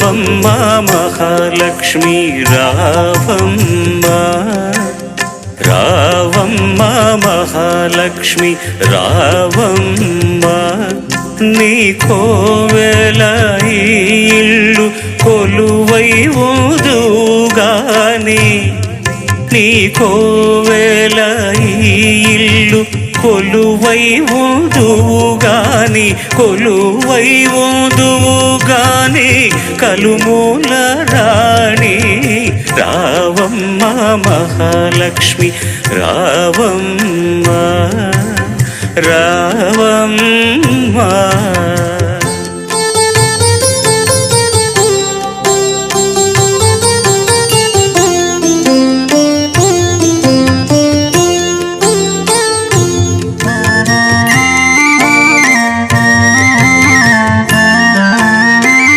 రావమ్మ మహాలక్ష్మి రావమ్మ, రావమ్మ మహాలక్ష్మి రావమ్మ. నీ కోవెల ఇల్లు కొలువై ఊదుగాని, నీ కోవెల ఇల్లు కొలువై ఊదుగాని, కొలువై ఊదుగాని కలుమూల రాణి రావమ్మ మహాలక్ష్మి రావమ్మ, రావమ్మ.